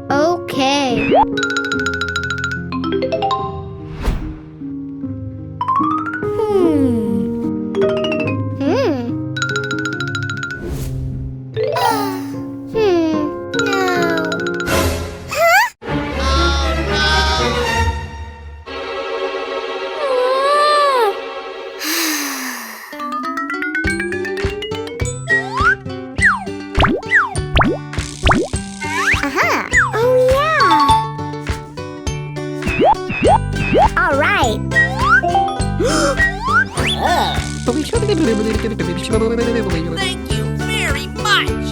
Okay. All right. Thank you very much.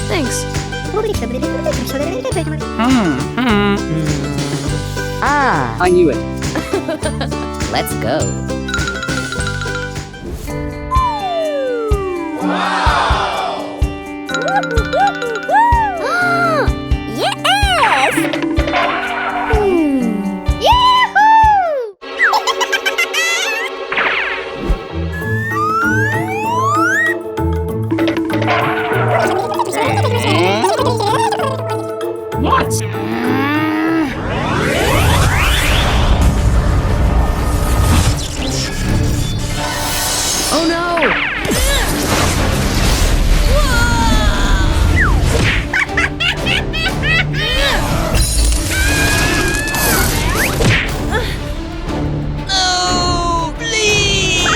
Thanks. I knew it. Let's go. Yes! Yahoo! What? Oh no! Oh, please!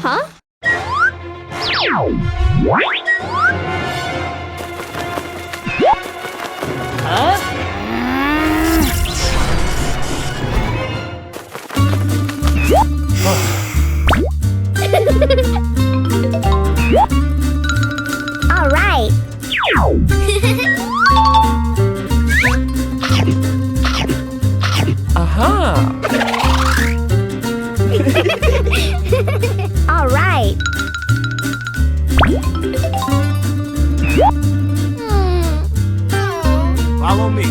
Huh? All right. Aha! All right. Follow me.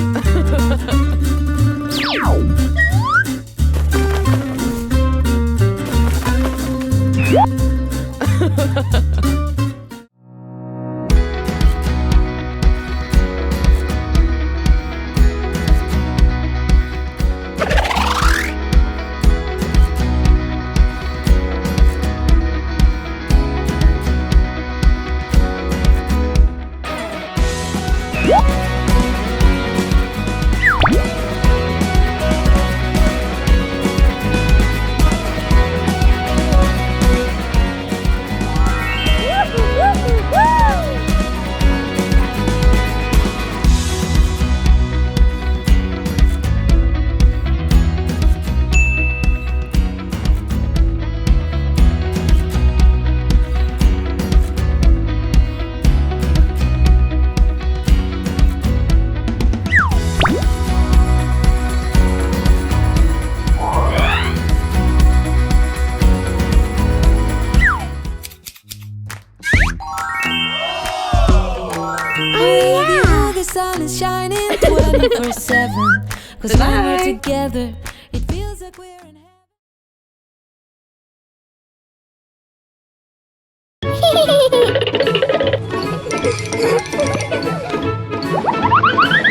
The sun is shining 24/7. 'Cause when we're together, it feels like we're in heaven.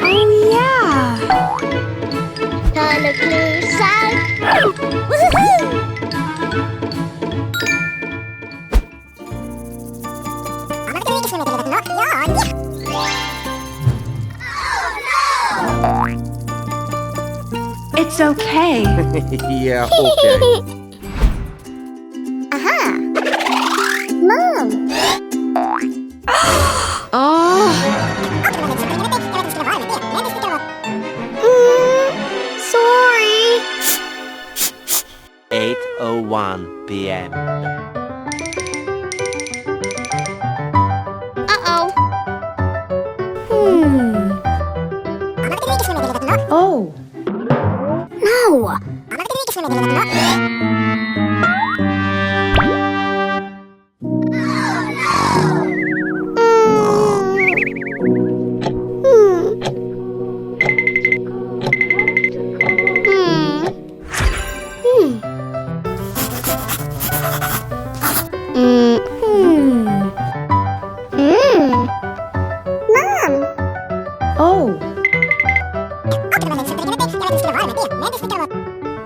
Oh yeah. Time to clear side. Woohoo! It's okay. Yeah, okay. Aha! Mom! Oh, Sorry. 8:01 p.m. Uh-oh. oh. No!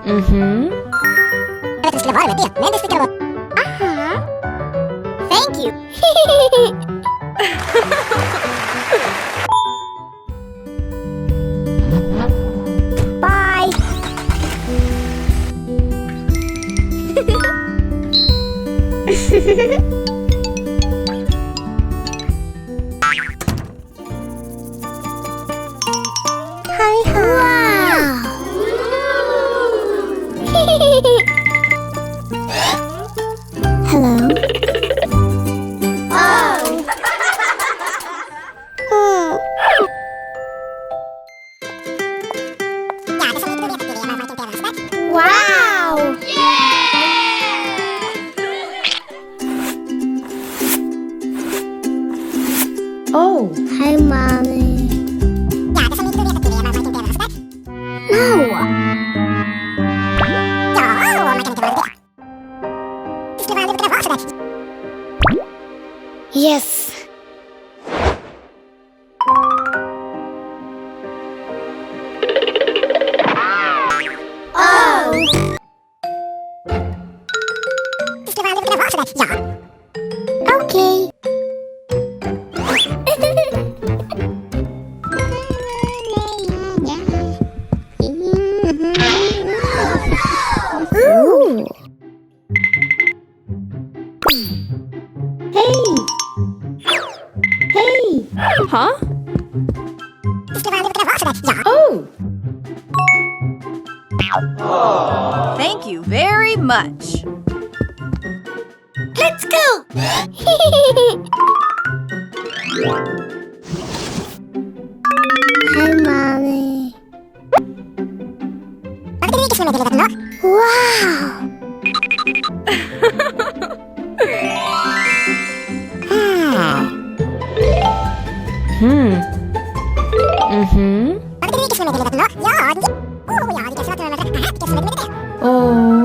Mm-hmm. Thank you. Bye. Hi, hi. Wow. Hello. Oh. Wow. Oh. Hi, mommy. No. Yes. Oh. Okay. Ooh. Hey. Hey. Huh? Oh. Thank you very much. Let's go. Hi, mommy. Wow. Mm-hmm. Oh.